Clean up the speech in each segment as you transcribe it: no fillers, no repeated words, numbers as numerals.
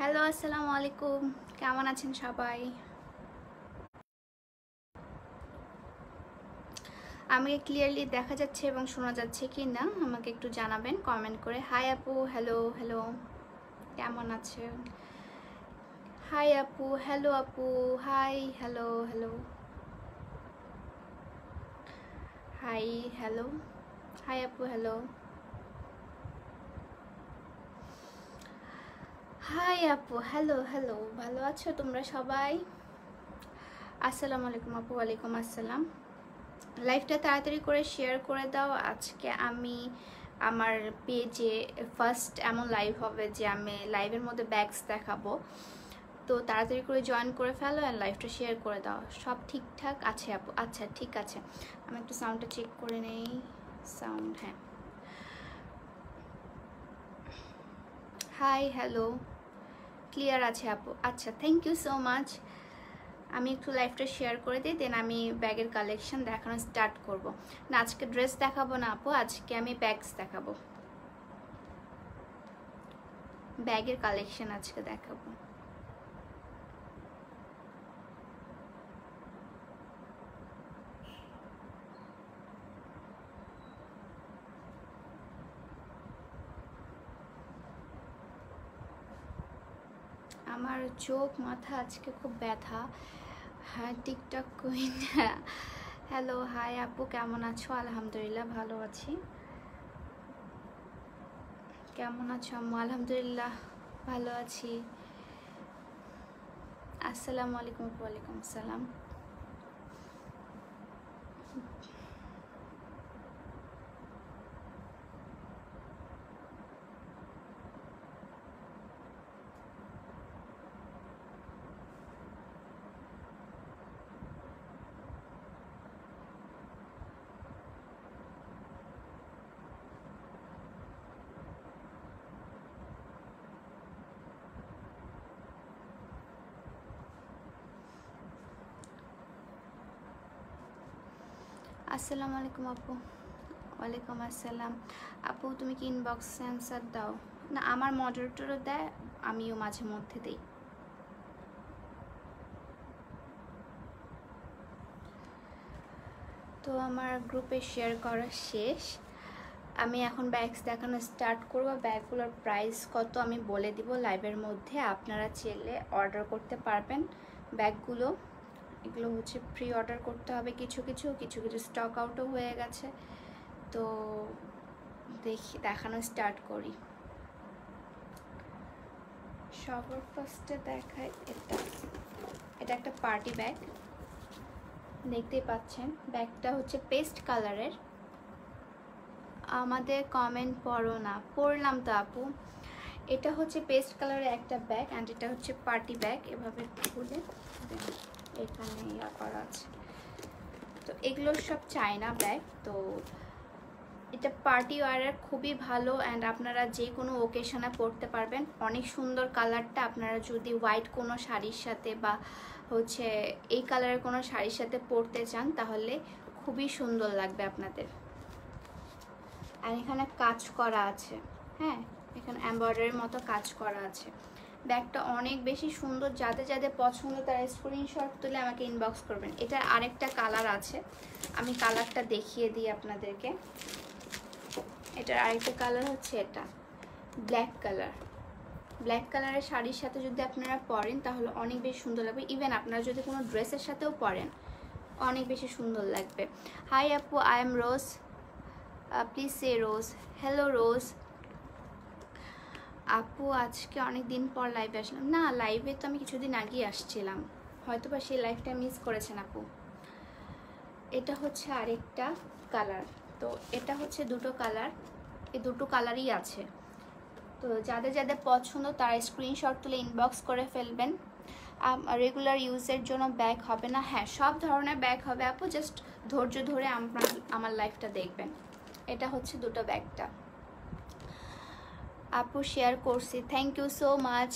Hello, আসসালামু আলাইকুম। কেমন আছেন সবাই? আমাকে ক্লিয়ারলি দেখা যাচ্ছে এবং শোনা যাচ্ছে কি না আমাকে একটু জানাবেন কমেন্ট করে। হাই আপু, হ্যালো হ্যালো, কেমন আছেন? হাই আপু, হ্যালো আপু, hi hello hello, hi hello, hi আপু, হ্যালো, হাই আপু, হ্যালো হ্যালো। ভালো আছো তোমরা সবাই? আসসালামু আলাইকুম আপু। ওয়ালাইকুম আসসালাম। লাইভটা তাড়াতাড়ি করে শেয়ার করে দাও। আজকে আমি আমার পেজে ফার্স্ট এমন লাইভ হবে যে আমি লাইভের মধ্যে ব্যাগস দেখাবো, তো তাড়াতাড়ি করে জয়েন করে ফেলো আর লাইভটা শেয়ার করে দাও। সব ঠিকঠাক আছে আপু? আচ্ছা ঠিক আছে, আমি একটু সাউন্ডটা চেক করে নেই। সাউন্ড, হ্যাঁ। হাই হ্যালো, ক্লিয়ার আছে আপু? আচ্ছা, থ্যাংক ইউ সো মাচ। আমি একটু লাইভটা শেয়ার করে দিই, দেন আমি ব্যাগের কালেকশন দেখানো স্টার্ট করব। না, আজকে ড্রেস দেখাবো না আপু, আজকে আমি ব্যাগস দেখাবো, ব্যাগের কালেকশন আজকে দেখাবো। আমার চোখ মাথা আজকে খুব ব্যথা। হ্যাঁ, টিকটক কুইন। হ্যালো, হাই আপু, কেমন আছো? আলহামদুলিল্লাহ ভালো আছি। কেমন আছো আম্মু? আলহামদুলিল্লাহ ভালো আছি। আসসালামু আলাইকুম। ওয়ালাইকুম আসসালাম। আসসালামু আলাইকুম আপু। ওয়ালাইকুম আসসালাম। আপু তুমি কি ইনবক্স অ্যান্সার দাও? না, আমার মডারেটরও দেয়, আমিও মাঝে মধ্যে দিই। তো আমার গ্রুপে শেয়ার করা শেষ। আমি এখন ব্যাগস দেখানো স্টার্ট করবো। ব্যাগগুলোর প্রাইস কত আমি বলে দিব লাইভের মধ্যে, আপনারা চাইলে অর্ডার করতে পারবেন ব্যাগগুলো। এগুলো হচ্ছে প্রি অর্ডার করতে হবে, কিছু কিছু স্টক আউটও হয়ে গেছে। তো দেখি দেখানো স্টার্ট করি। সবার ফার্স্টে দেখায় এটা। এটা একটা পার্টি ব্যাগ, দেখতেই পাচ্ছেন। ব্যাগটা হচ্ছে পেস্ট কালারের। আমাদের কমেন্ট পড়ো না? পড়লাম তো আপু। এটা হচ্ছে পেস্ট কালারের একটা ব্যাগ অ্যান্ড এটা হচ্ছে পার্টি ব্যাগ। এভাবে খুলে এখানে ইয়া করা আছে। তো এগুলো সব চায়না ব্যাগ। তো এটা পার্টি ওয়্যারের খুবই ভালো অ্যান্ড আপনারা যে কোনো ওকেশনে পরতে পারবেন। অনেক সুন্দর কালারটা। আপনারা যদি হোয়াইট কোনো শাড়ির সাথে বা হচ্ছে এই কালারের কোনো শাড়ির সাথে পরতে চান তাহলে খুবই সুন্দর লাগবে আপনাদের। আর এখানে কাজ করা আছে, হ্যাঁ, এখানে এমব্রয়ডারির মতো কাজ করা আছে। ব্যাগটা অনেক বেশি সুন্দর। যাদের যাদের পছন্দ তারা স্ক্রিনশট তুলে আমাকে ইনবক্স করবেন। এটার আরেকটা কালার আছে, আমি কালারটা দেখিয়ে দিই আপনাদেরকে। এটার আরেকটা কালার হচ্ছে এটা ব্ল্যাক কালার। ব্ল্যাক কালারের শাড়ির সাথে যদি আপনারা পরেন তাহলে অনেক বেশি সুন্দর লাগবে। ইভেন আপনারা যদি কোনো ড্রেসের সাথেও পরেন অনেক বেশি সুন্দর লাগবে। হাই আপু, I am Rose, please say Rose. Hello Rose. আপু আজকে অনেক দিন পর লাইভে আসলাম। না, লাইভে তো আমি কিছুদিন আগেই আসছিলাম, হয়তো বা সেই লাইভটা মিস করেছেন আপু। এটা হচ্ছে আরেকটা কালার। তো এটা হচ্ছে দুটো কালার, এই দুটো কালারই আছে। তো যাদের যাদের পছন্দ তারা স্ক্রিনশট তুলে ইনবক্স করে ফেলবেন। রেগুলার ইউজের জন্য ব্যাগ হবে না? হ্যাঁ, সব ধরনের ব্যাগ হবে আপু, জাস্ট ধৈর্য ধরে আমার লাইফটা দেখবেন। এটা হচ্ছে দুটো ব্যাগটা আপু শেয়ার করছি, থ্যাংক ইউ সো মাচ।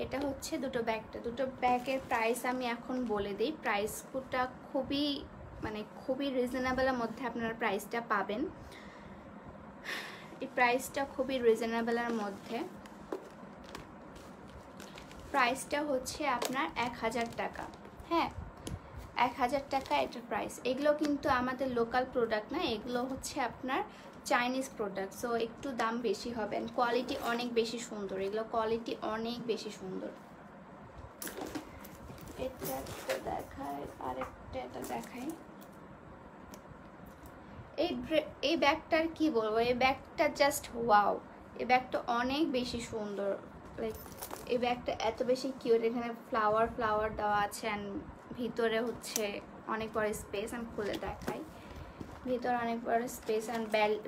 এটা হচ্ছে দুটো ব্যাগটা। দুটো ব্যাগের প্রাইস আমি এখন বলে দিই। প্রাইসটা খুবই রিজনেবলের মধ্যে আপনারা প্রাইসটা পাবেন। এই প্রাইসটা খুবই রিজনেবলের মধ্যে। প্রাইসটা হচ্ছে আপনার 1000 টাকা। হ্যাঁ, 1000 টাকা এটা প্রাইস। এগুলো কিন্তু আমাদের লোকাল প্রোডাক্ট না, এগুলো হচ্ছে আপনার চাইনিজ প্রোডাক্ট, সো একটু দাম বেশি হবে। কোয়ালিটি অনেক বেশি সুন্দর, এগুলো কোয়ালিটি অনেক বেশি সুন্দর। এটা একটা দেখায়, আরেকটা এটা দেখাই। এই ব্যাগটার কি বলবো, এই ব্যাগটা জাস্ট ওয়াও। এই ব্যাগটা অনেক বেশি সুন্দর, লাইক এই ব্যাগটা এত বেশি কিউট। এখানে ফ্লাওয়ার দেওয়া আছে অ্যান্ড ভিতরে হচ্ছে অনেক বড় স্পেস। আমি খুলে দেখাই, ভিতরে অনেক বড় স্পেস অ্যান্ড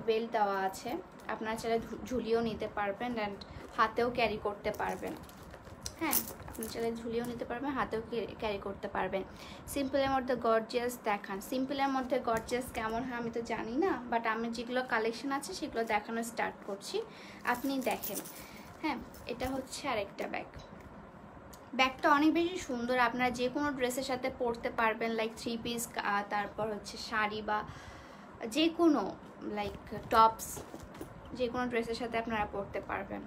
বেল্ট দেওয়া আছে। আপনারা চাইলে ঝুলিয়েও নিতে পারবেন অ্যান্ড হাতেও ক্যারি করতে পারবেন। হ্যাঁ, আপনি চাইলে ঝুলিয়েও নিতে পারবেন, হাতেও ক্যারি করতে পারবেন। সিম্পলের মধ্যে গর্জিয়াস দেখান। সিম্পলের মধ্যে গর্জিয়াস কেমন হয় আমি তো জানি না, বাট আমি যেগুলো কালেকশন আছে সেগুলো দেখানো স্টার্ট করছি, আপনি দেখেন। হ্যাঁ, এটা হচ্ছে আরেকটা ব্যাগ। ব্যাগটা অনেক বেশি সুন্দর, আপনারা যে কোনো ড্রেসের সাথে পরতে পারবেন, লাইক 3 পিস, তারপর হচ্ছে শাড়ি বা যে কোনো লাইক টপস, যে কোনো ড্রেসের সাথে আপনারা পরতে পারবেন।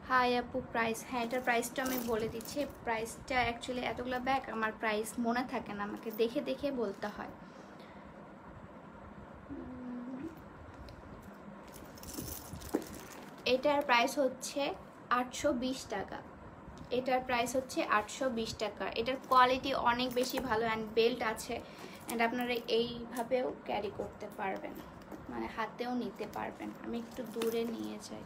হাই আপু, প্রাইস? হ্যাঁ, এটার প্রাইসটা আমি বলে দিচ্ছি। প্রাইসটা অ্যাকচুয়ালি এতগুলো ব্যাগ আমার প্রাইস মনে থাকে না, আমাকে দেখে দেখে বলতে হয়। এটার প্রাইস হচ্ছে 820 টাকা। এটার প্রাইস হচ্ছে 820 টাকা। এটার কোয়ালিটি অনেক বেশি ভালো অ্যান্ড বেল্ট আছে অ্যান্ড আপনারা এইভাবেও ক্যারি করতে পারবেন, মানে হাতেও নিতে পারবেন। আমি একটু দূরে নিয়ে যাই।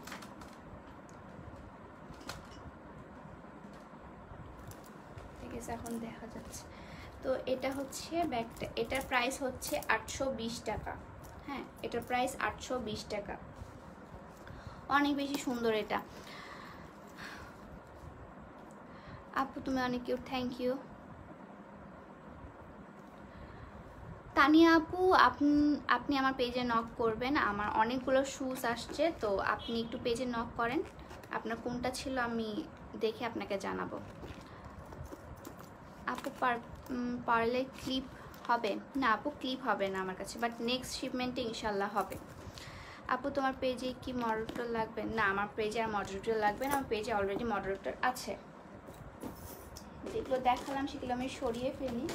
ঠিক আছে, এখন দেখা যাচ্ছে। তো এটা হচ্ছে ব্যাগটা, এটার প্রাইস হচ্ছে 820 টাকা। হ্যাঁ, এটার প্রাইস 820 টাকা। অনেক বেশি সুন্দর এটা। আপু তুমি অনেক কিউট, থ্যাংক ইউ। তানিয়া আপু, আপনি আমার পেজে নক করবেন, আমার অনেকগুলো শুজ আসছে, তো আপনি একটু পেজে নক করেন, আপনার কোনটা ছিল আমি দেখে আপনাকে জানাবো। আপু পারলে ক্লিপ হবে না? আপু ক্লিপ হবে না আমার কাছে, বাট নেক্সট শিপমেন্টে ইনশাল্লাহ হবে। আপু তোমার পেজে কি মডারেটর লাগবে? না, আমার পেজে আর মডারেটর লাগবে না, আমার পেজে অলরেডি মডারেটর আছে। যেগুলো দেখালাম সেগুলো আমি সরিয়ে ফেলি।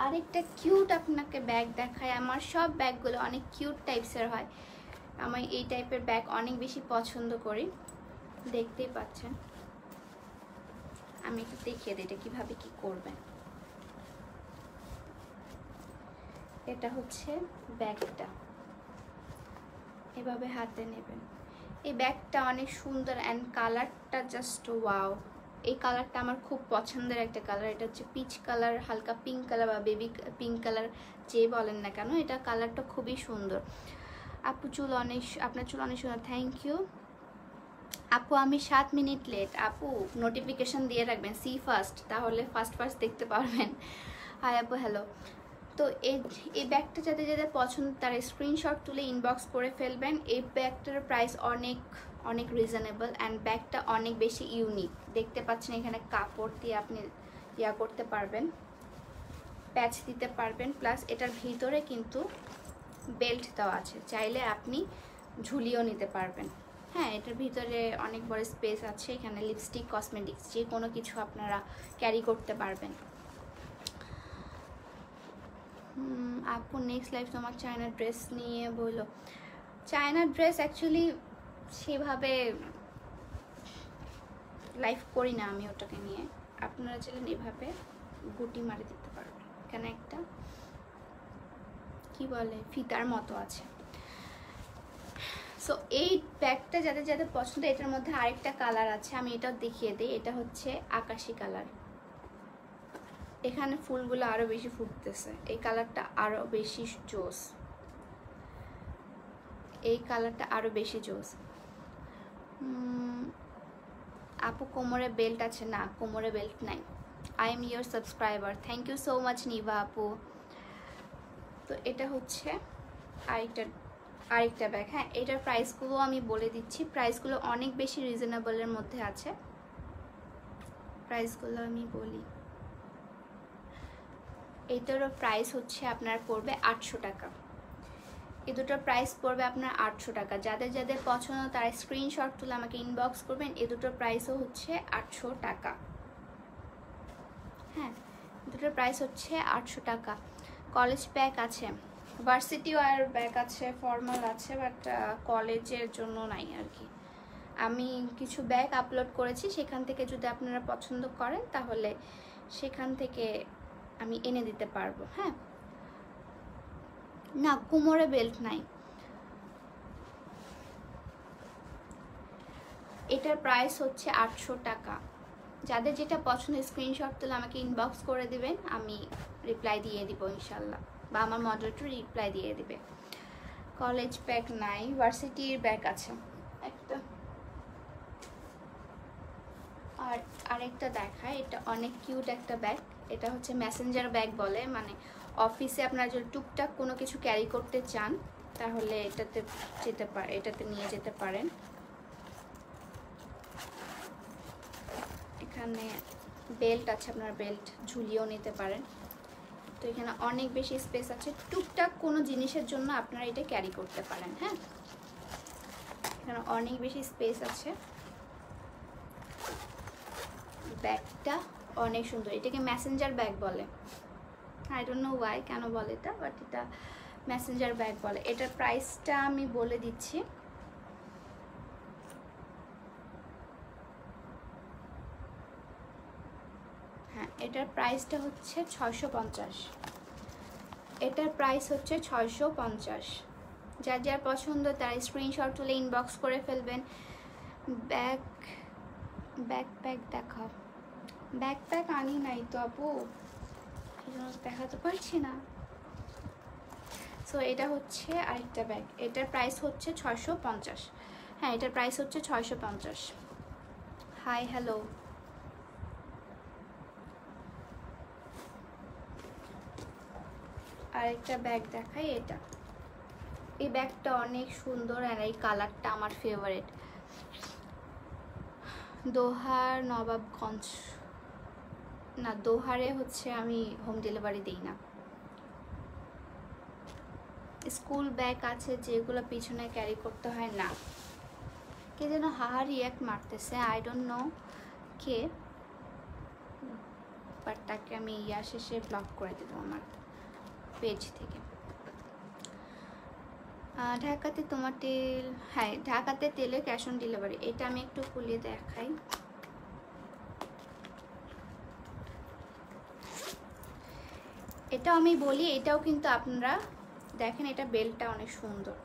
আরেকটা কিউট আপনাকে ব্যাগ দেখায়। আমার সব ব্যাগগুলো অনেক কিউট টাইপসের হয়, আমি এই টাইপের ব্যাগ অনেক বেশি পছন্দ করি। দেখতেই পাচ্ছেন, আমি একটু দেখিয়ে দিই এটা কীভাবে কী করবেন। এটা হচ্ছে ব্যাগটা, এভাবে হাতে নেবেন। এই ব্যাগটা অনেক সুন্দর অ্যান্ড কালারটা জাস্ট ওয়াও। এই কালারটা আমার খুব পছন্দের একটা কালার। এটা হচ্ছে পিচ কালার, হালকা পিঙ্ক কালার বা বেবি পিঙ্ক কালার যে বলেন না কেন, এটা কালারটা খুবই সুন্দর। আপু চুল অনেক, আপনার চুল অনেক সুন্দর, থ্যাংক ইউ। আপু আমি 7 মিনিট লেট। আপু নোটিফিকেশন দিয়ে রাখবেন, সি ফার্স্ট, তাহলে ফার্স্ট দেখতে পারবেন। হাই আপু, হ্যালো। তো এই ব্যাগটা যাদের যাদের পছন্দ তারা স্ক্রিনশট তুলে ইনবক্স করে ফেলবেন। এই ব্যাগটার প্রাইস অনেক রিজনেবল অ্যান্ড ব্যাগটা অনেক বেশি ইউনিক। দেখতে পাচ্ছেন এখানে কাপড় দিয়ে আপনি ইয়া করতে পারবেন, প্যাচ দিতে পারবেন, প্লাস এটার ভিতরে কিন্তু বেল্ট দেওয়া আছে, চাইলে আপনি ঝুলিয়েও নিতে পারবেন। হ্যাঁ, এটার ভিতরে অনেক বড় স্পেস আছে, এখানে লিপস্টিক, কসমেটিক্স যে কোনো কিছু আপনারা ক্যারি করতে পারবেন। আপু নেক্সট লাইফ তোমার চায়না ড্রেস নিয়ে বলো। চায়না ড্রেস অ্যাকচুয়ালি সেভাবে লাইফ করি না আমি ওটাকে নিয়ে। আপনারা চাইলেন এভাবে গুটি মারি দিতে পারবেন। এখানে একটা কি বলে ফিতার মতো আছে। সো এই ব্যাগটা যাদের যাদের পছন্দ, এটার মধ্যে আরেকটা কালার আছে, আমি এটাও দেখিয়ে দিই। এটা হচ্ছে আকাশি কালার, এখানে ফুলগুলো আরো বেশি ফুটতেছে, এই কালারটা আরো বেশি জোস, এই কালারটা আরো বেশি জোস। আপু কোমরে বেল্ট আছে? না, কোমরে বেল্ট নাই। I am your subscriber, thank you so much Niva আপু। তো এটা হচ্ছে আরেকটা ব্যাগ। হ্যাঁ, এটার প্রাইসগুলো আমি বলে দিচ্ছি, প্রাইসগুলো অনেক বেশি রিজনেবলের মধ্যে আছে। প্রাইসগুলো আমি বলি, এইটারও প্রাইস হচ্ছে আপনার পড়বে 800 টাকা। এই দুটোর প্রাইস পড়বে আপনার 800 টাকা। যাদের যাদের পছন্দ তারা স্ক্রিনশট তুলে আমাকে ইনবক্স করবেন। এই দুটোর প্রাইসও হচ্ছে 800 টাকা। হ্যাঁ, দুটোর প্রাইস হচ্ছে 800 টাকা। কলেজ ব্যাগ আছে, ভার্সিটি ওয়্যার ব্যাগ আছে, ফর্মাল আছে, বাট কলেজের জন্য নাই আর কি। আমি কিছু ব্যাগ আপলোড করেছি, সেখান থেকে যদি আপনারা পছন্দ করেন তাহলে সেখান থেকে আমি এনে দিতে পারবো। হ্যাঁ, না কোমরে বেল্ট নাই। এটার প্রাইস হচ্ছে 800 টাকা। যাদের যেটা পছন্দ স্ক্রিনশট তুলে আমাকে ইনবক্স করে দিবেন, আমি রিপ্লাই দিয়ে দিব ইনশাল্লাহ, বা আমার মডারেটর রিপ্লাই দিয়ে দিবে। কলেজ ব্যাগ নাই, ভার্সিটির ব্যাগ আছে একটা। আর আরেকটা দেখায়, এটা অনেক কিউট একটা ব্যাগ। এটা হচ্ছে মেসেঞ্জার ব্যাগ বলে, মানে অফিসে আপনারা যদি টুকটাক কোনো কিছু ক্যারি করতে চান তাহলে এটাতে এটাতে নিয়ে যেতে পারেন। এখানে বেল্ট আছে, আপনার বেল্ট ঝুলিয়েও নিতে পারেন। তো এখানে অনেক বেশি স্পেস আছে, টুকটাক কোনো জিনিসের জন্য আপনারা এটা ক্যারি করতে পারেন। হ্যাঁ, এখানে অনেক বেশি স্পেস আছে। ব্যাগটা অনেক সুন্দর, এটাকে মেসেঞ্জার ব্যাগ বলে। আই ডোন্ট নো ওয়াই কেন বলে এটা, বাট এটা মেসেঞ্জার ব্যাগ বলে। এটার প্রাইসটা আমি বলে দিচ্ছি। হ্যাঁ, এটার প্রাইসটা হচ্ছে 650। এটার প্রাইস হচ্ছে 650। যার যার পছন্দ তার স্ক্রিনশট তুলে ইনবক্স করে ফেলবেন। ব্যাকপ্যাক দেখাও। ব্যাকপ্যাক আনি নাই তো আপু, এই জন্য দেখাতে পারছি না। সো এটা হচ্ছে আরেকটা ব্যাগ, এটার প্রাইস হচ্ছে 650। হ্যাঁ, এটার প্রাইস হচ্ছে 650। Hi hello. আরেকটা ব্যাগ দেখাই, এটা। এই ব্যাগটা অনেক সুন্দর, আর এই কালারটা আমার ফেভারিট। দোহার নবাবগঞ্জ, না দোহারে হচ্ছে আমি হোম ডেলিভারি দিই না। স্কুল ব্যাগ আছে যেগুলো পিছনে ক্যারি করতে হয় না। কে যেন হাহা রিয়াক্ট মারতেছে, I don't know K, but তাকে আমি শেষে ব্লক করে দেবো আমার পেজ থেকে। ঢাকাতে তোমার তেল, হ্যাঁ ঢাকাতে তেলে ক্যাশ অন ডেলিভারি। এটা আমি একটু খুলে দেখাই। এটাও আমি বলি, এটাও কিন্তু আপনারা দেখেন, এটা বেল্টটা অনেক সুন্দর।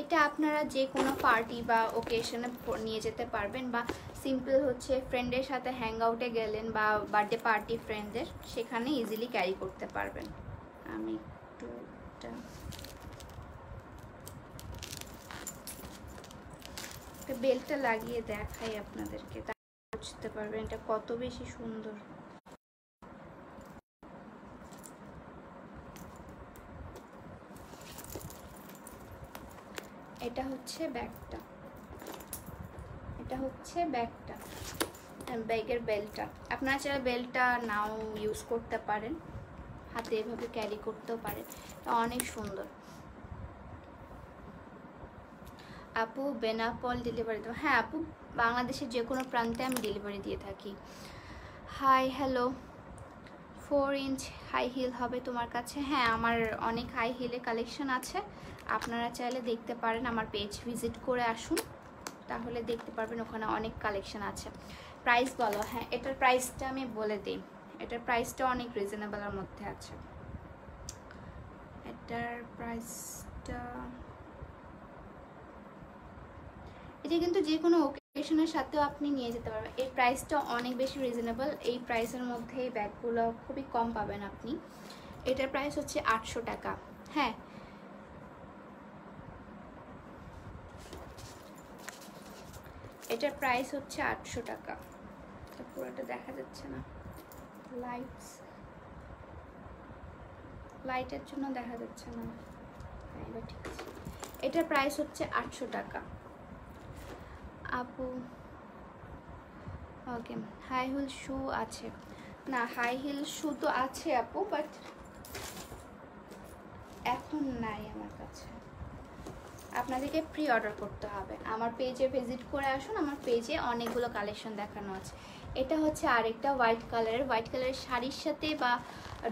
এটা আপনারা যে কোনো পার্টি বা ওকেশনে নিয়ে যেতে পারবেন, বা সিম্পল হচ্ছে ফ্রেন্ডের সাথে হ্যাং আউটে গেলেন বা বার্থডে পার্টি ফ্রেন্ডদের, সেখানে ইজিলি ক্যারি করতে পারবেন। আমি একটু বেল্টটা লাগিয়ে দেখাই আপনাদেরকে, তা বুঝতে পারবেন এটা কত বেশি সুন্দর। এটা হচ্ছে ব্যাগটা, এটা হচ্ছে ব্যাগটা, ব্যাগের বেল্টটা। আপনারা চাইলে বেল্টটা নাও ইউজ করতে পারেন, হাতে এভাবে ক্যারি করতেও পারেন, অনেক সুন্দর। আপু বেনাপল ডেলিভারি দেবো? হ্যাঁ আপু, বাংলাদেশের যে কোনো প্রান্তে আমি ডেলিভারি দিয়ে থাকি। Hi hello. 4 inch high heel হবে তোমার কাছে? হ্যাঁ, আমার অনেক হাই হিলের কালেকশন আছে, আপনারা চাইলে দেখতে পারেন। আমার পেজ ভিজিট করে আসুন, তাহলে দেখতে পারবেন, ওখানে অনেক কালেকশন আছে। প্রাইস বলো। হ্যাঁ, এটার প্রাইসটা আমি বলে দিই, এটার প্রাইসটা অনেক রিজনেবলের মধ্যে আছে। এটার প্রাইসটা, এটা কিন্তু যে কোনো ওকেশনের সাথেও আপনি নিয়ে যেতে পারবেন। এই প্রাইসটা অনেক বেশি রিজনেবল, এই প্রাইসের মধ্যে এই ব্যাগগুলো খুবই কম পাবেন আপনি। এটার প্রাইস হচ্ছে 800 টাকা। হ্যাঁ, এটার প্রাইস হচ্ছে 800 টাকা। পুরোটা দেখা যাচ্ছে না, লাইটের জন্য দেখা যাচ্ছে না। এবার ঠিক আছে, এটার প্রাইস হচ্ছে 800 টাকা আপু। ওকে, হাই হিল শু আছে না? হাই হিল শু তো আছে আপু, বাট এখন নাই আমার কাছে, আপনাদেরকে প্রি অর্ডার করতে হবে। আমার পেজে ভিজিট করে আসুন, আমার পেজে অনেকগুলো কালেকশন দেখানো আছে। এটা হচ্ছে আরেকটা হোয়াইট কালারের শাড়ির সাথে বা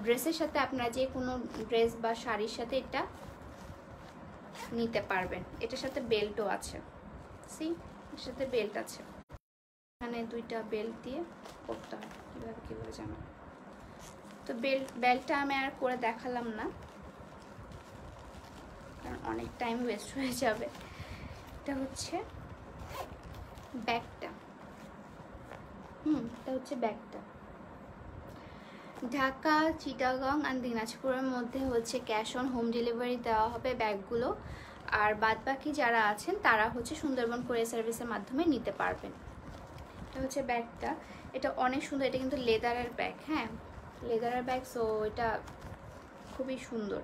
ড্রেসের সাথে, আপনারা যে কোনো ড্রেস বা শাড়ির সাথে এটা নিতে পারবেন। এটার সাথে বেল্টও আছে, সি এর সাথে বেল্ট আছে, এখানে দুইটা বেল্ট দিয়ে করতে হয়। কীভাবে জানো তো, বেল্টটা আমি আর করে দেখালাম না, কারণ অনেক টাইম ওয়েস্ট হয়ে যাবে। এটা হচ্ছে ব্যাগটা, এটা হচ্ছে ব্যাগটা। ঢাকা, চিটাগং আর দিনাজপুরের মধ্যে হচ্ছে ক্যাশ অন হোম ডেলিভারি দেওয়া হবে ব্যাগগুলো, আর বাদবাকি যারা আছেন তারা হচ্ছে সুন্দরবন কুরিয়ার সার্ভিসের মাধ্যমে নিতে পারবেন। এটা হচ্ছে ব্যাগটা, এটা অনেক সুন্দর, এটা কিন্তু লেদারের ব্যাগ, হ্যাঁ লেদারের ব্যাগ। সো এটা খুবই সুন্দর,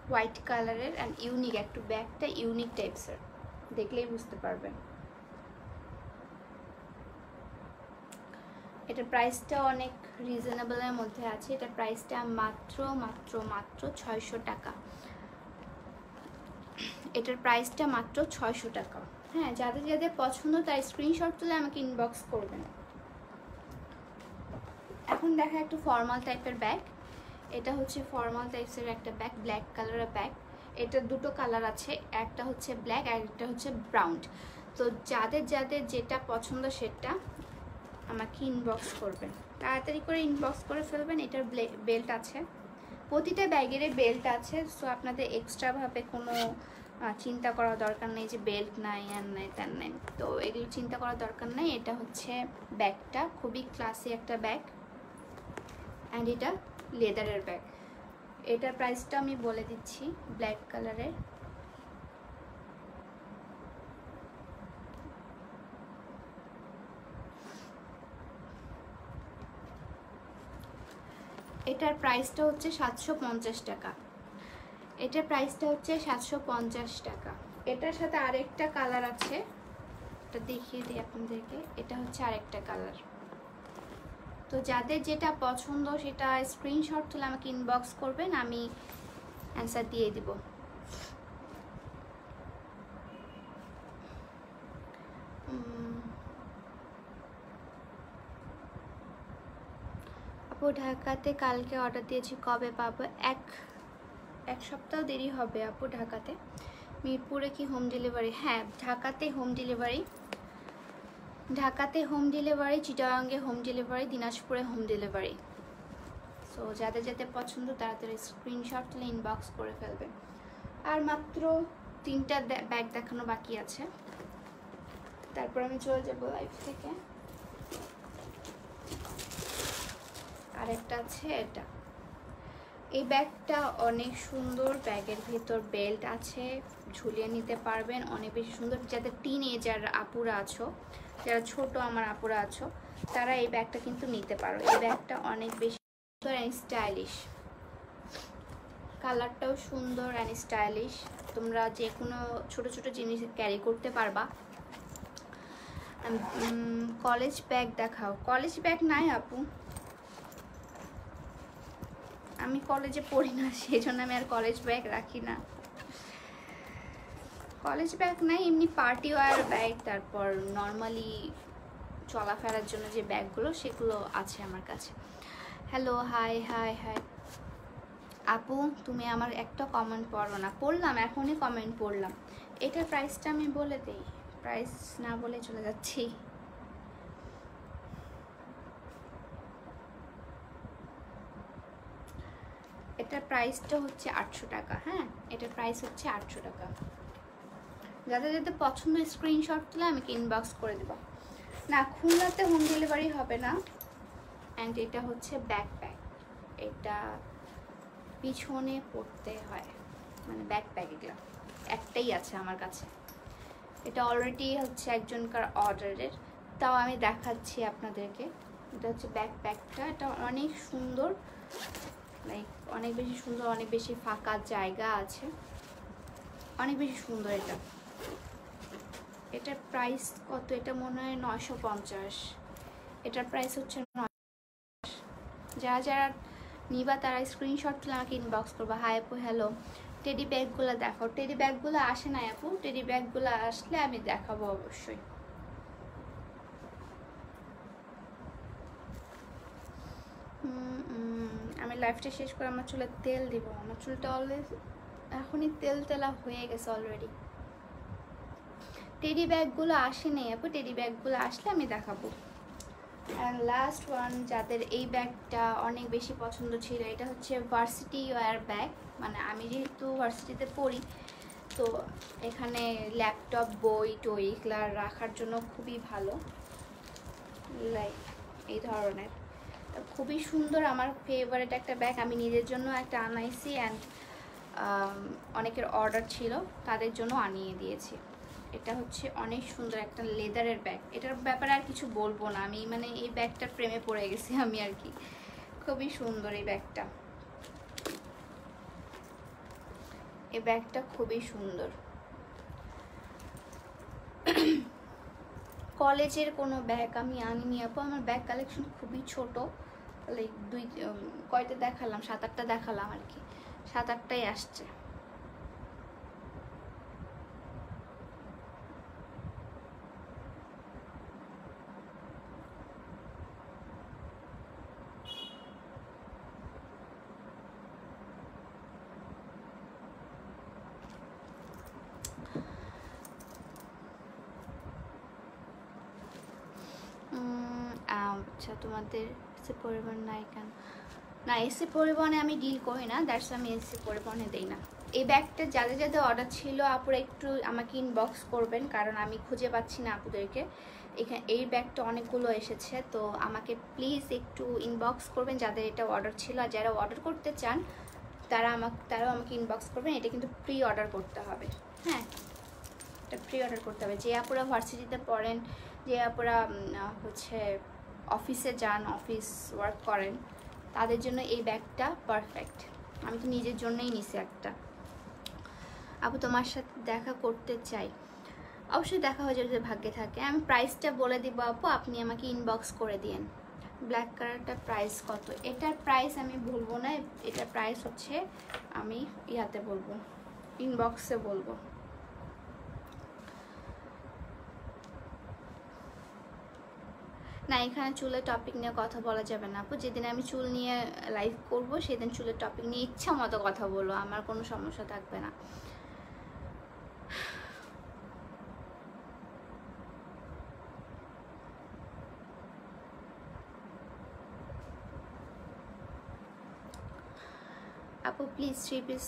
হোয়াইট কালারের অ্যান্ড ইউনিক, একটু ব্যাগটা ইউনিক টাইপসের, দেখলেই বুঝতে পারবেন। এটার প্রাইসটা অনেক রিজনেবলের মধ্যে আছে, এটার প্রাইসটা মাত্র 600 টাকা। এটার প্রাইসটা মাত্র 600 টাকা। হ্যাঁ, যাদের যাদের পছন্দ তাই স্ক্রিনশট তুলে আমাকে ইনবক্স করবেন। এখন দেখা একটু ফর্মাল টাইপের ব্যাগ। এটা হচ্ছে ফর্মাল টাইপসের একটা ব্যাগ, ব্ল্যাক কালারের ব্যাগ। এটা দুটো কালার আছে, একটা হচ্ছে ব্ল্যাক আর একটা হচ্ছে ব্রাউন। তো যাদের যাদের যেটা পছন্দ সেটা আমাকে ইনবক্স করবেন, তাড়াতাড়ি করে ইনবক্স করে ফেলবেন। এটার বেল্ট আছে, প্রতিটা ব্যাগেরই বেল্ট আছে। সো আপনাদের এক্সট্রাভাবে কোনো চিন্তা করার দরকার নেই যে বেল্ট নাই আর নাই তার নাই, তো এগুলো চিন্তা করার দরকার নেই। এটা হচ্ছে ব্যাগটা, খুবই ক্লাসি একটা ব্যাগ, অ্যান্ড এটা লেদারের ব্যাগ। এটার প্রাইসটা আমি বলে দিচ্ছি, ব্ল্যাক কালারের। এটার প্রাইসটা হচ্ছে 750 টাকা। এটার প্রাইসটা হচ্ছে 750 টাকা। এটার সাথে আরেকটা কালার আছে, এটা দেখিয়ে দিই আপনাদেরকে। এটা হচ্ছে আরেকটা কালার। তো যাদের যেটা পছন্দ সেটা স্ক্রিনশট তুলে আমাকে ইনবক্স করবেন, আমি অ্যান্সার দিয়ে দিব। আপু ঢাকাতে কালকে অর্ডার দিয়েছি, কবে পাবো? এক সপ্তাহ দেরি হবে আপু। ঢাকাতে, মিরপুরে কি হোম ডেলিভারি? হ্যাঁ, ঢাকাতে হোম ডেলিভারি, চিটাগাঙ্গে হোম ডেলিভারি, দিনাজপুরে হোম ডেলিভারি। সো যাদের যাদের পছন্দ তাড়াতাড়ি স্ক্রিনশট তুলে ইনবক্স করে ফেলবেন। আর মাত্র 3টা ব্যাগ দেখানো বাকি আছে, তারপর আমি চলে যাব লাইভ থেকে। আর একটা আছে এটা, এই ব্যাগটা অনেক সুন্দর, ব্যাগের ভিতর বেল্ট আছে, ঝুলিয়ে নিতে পারবেন, অনেক বেশি সুন্দর। যাদের টিনেজার আপুরা আছো, যারা ছোট আমার আপুরা আছো, তারা এই ব্যাগটা কিন্তু নিতে পারো। এই ব্যাগটা অনেক বেশি সুন্দর অ্যান্ড স্টাইলিশ, কালারটাও সুন্দর অ্যান্ড স্টাইলিশ। তোমরা যে কোনো ছোট ছোট জিনিস ক্যারি করতে পারবা। কলেজ ব্যাগ দেখাও। কলেজ ব্যাগ নাই আপু, আমি কলেজে পড়ি না, সেই জন্য আমি আর কলেজ ব্যাগ রাখি না। কলেজ ব্যাগ নাই, এমনি পার্টি ওয়্যার ব্যাগ, তারপর নর্মালি চলাফেরার জন্য যে ব্যাগগুলো সেগুলো আছে আমার কাছে। হ্যালো, হাই হাই হাই আপু, তুমি আমার একটা কমেন্ট পড়ো না? পড়লাম, এখনই কমেন্ট পড়লাম। এটার প্রাইসটা আমি বলে দিই, প্রাইস না বলে চলে যাচ্ছি। এটার প্রাইসটা হচ্ছে 800 টাকা। হ্যাঁ, এটার প্রাইস হচ্ছে 800 টাকা। যাদের যাদের পছন্দ স্ক্রিনশট তুলে আমাকে ইনবক্স করে দেবো। না, খুলনাতে হোম ডেলিভারি হবে না। অ্যান্ড এটা হচ্ছে ব্যাকপ্যাক, এটা পিছনে পড়তে হয়, মানে ব্যাকপ্যাক। এগুলো একটাই আছে আমার কাছে, এটা অলরেডি হচ্ছে একজনকার অর্ডারের, তাও আমি দেখাচ্ছি আপনাদেরকে। এটা হচ্ছে ব্যাকপ্যাকটা, এটা অনেক সুন্দর, লাইক অনেক বেশি সুন্দর, অনেক বেশি ফাঁকা জায়গা আছে, অনেক বেশি সুন্দর। এটার প্রাইস কত? এটা মনে হয় 950। এটার প্রাইস হচ্ছে 9। যারা যারা নিবা তারা স্ক্রিনশট তুলে আমাকে ইনবক্স করবা। হাই আপু, হ্যালো। টেডি ব্যাগগুলো দেখো, টেডি ব্যাগগুলো আসে না আপু, টেডি ব্যাগগুলো আসলে আমি দেখাবো অবশ্যই। আমি লাইফটা শেষ করে আমার চুলে তেল দিব। আমার চুলটা অলরেডি এখনই তেল তেলা হয়ে গেছে অলরেডি। টেডি ব্যাগগুলো আসেনি আপু, টেডি ব্যাগগুলো আসলে আমি দেখাবো। অ্যান্ড লাস্ট ওয়ান, যাদের এই ব্যাগটা অনেক বেশি পছন্দ ছিল, এটা হচ্ছে ভার্সিটি ওয়্যার ব্যাগ। মানে আমি যেহেতু ভার্সিটিতে পড়ি, তো এখানে ল্যাপটপ, বই টই এগুলা রাখার জন্য খুবই ভালো। লাইক এই ধরনের খুবই সুন্দর, আমার ফেভারিট একটা ব্যাগ। আমি নিজের জন্য একটা আনাইছি, অ্যান্ড অনেকের অর্ডার ছিল, তাদের জন্য আনিয়ে দিয়েছি। এটা হচ্ছে অনেক সুন্দর একটা লেদারের ব্যাগ। এটার ব্যাপারে আর কিছু বলবো না, আমি মানে এই ব্যাগটার প্রেমে পড়ে গেছি আমি আর কি। খুবই সুন্দর এই ব্যাগটা, এই ব্যাগটা খুবই সুন্দর। কলেজের কোনো ব্যাগ আমি আনিনি আপু, আমার ব্যাগ কালেকশন খুবই ছোট। লাইক কয়টা দেখালাম, 7-8টা দেখালাম আর কি, 7-8টাই আসছে। আচ্ছা, তোমাদের এসি পরিবহন নাই কেন? না, এসি পরিবহনে আমি ডিল করি না, দ্যাটস আমি এসি পরিবহনে দেই না। এই ব্যাগটা যাদের যাদের অর্ডার ছিল আপুরা একটু আমাকে ইনবক্স করবেন, কারণ আমি খুঁজে পাচ্ছি না আপুদেরকে। এখানে এই ব্যাগটা অনেকগুলো এসেছে, তো আমাকে প্লিজ একটু ইনবক্স করবেন যাদের এটা অর্ডার ছিল। আর যারা অর্ডার করতে চান তারাও আমাকে ইনবক্স করবেন। এটা কিন্তু প্রি অর্ডার করতে হবে, হ্যাঁ, এটা প্রি অর্ডার করতে হবে। যে আপুরা ভার্সিটিতে পড়েন, যে আপুরা হচ্ছে অফিসে যান, অফিস ওয়ার্ক করেন, তাদের জন্য এই ব্যাগটা পারফেক্ট। আমি তো নিজের জন্যই নিছি একটা। আপু তোমার সাথে দেখা করতে চাই, অবশ্যই দেখা হয়ে যাবে যদি ভাগ্যে থাকে। আমি প্রাইসটা বলে দিব আপু, আপনি আমাকে ইনবক্স করে দিন। ব্ল্যাক কালারটার প্রাইস কত? এটার প্রাইস আমি বলবো না, এটার প্রাইস হচ্ছে আমি ইয়াতে বলবো, ইনবক্সে বলবো। না, এখানে চুলের টপিক নিয়ে কথা বলা যাবে না আপু। যেদিন আমি চুল নিয়ে লাইভ করব সেদিন চুলের টপিক নিয়ে ইচ্ছা মতো কথা বলবো, আমার কোনো সমস্যা থাকবে না। আপু প্লিজ 3 পিস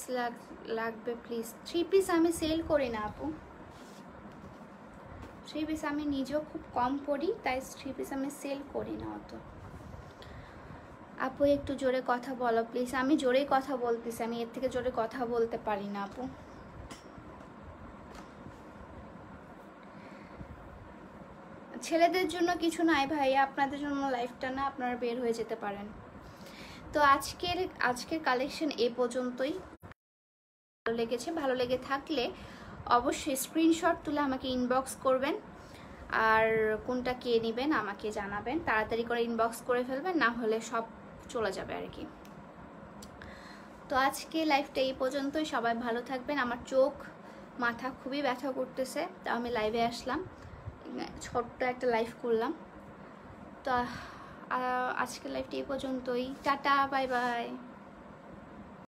লাগবে প্লিজ। 3 পিস আমি সেল করি না আপু, 3 পিস আমি নিজেও খুব কম পড়ি, তাই 3 পিস আমি সেল করি না অত। আপু একটু জোরে কথা বলো প্লিজ। আমি জোরেই কথা বলতেছি, আমি এর থেকে জোরে কথা বলতে পারি না আপু। ছেলেদের জন্য কিছু নাই ভাই, আপনাদের জন্য লাইফটা না, আপনারা বের হয়ে যেতে পারেন। তো আজকের কালেকশন এ পর্যন্তই। ভালো লেগেছে, ভালো লেগে থাকলে অবশ্যই স্ক্রিনশট তুলে আমাকে ইনবক্স করবেন, আর কোনটা কে নেবেন আমাকে জানাবেন। তাড়াতাড়ি করে ইনবক্স করে ফেলবেন, না হলে সব চলে যাবে আর কি। তো আজকে লাইভটা এই পর্যন্তই, সবাই ভালো থাকবেন। আমার চোখ মাথা খুবই ব্যথা করতেছে, তো আমি লাইভে আসলাম, ছোট্ট একটা লাইভ করলাম। তো আজকের লাইভটা এই পর্যন্তই, টাটা, বাই বাই।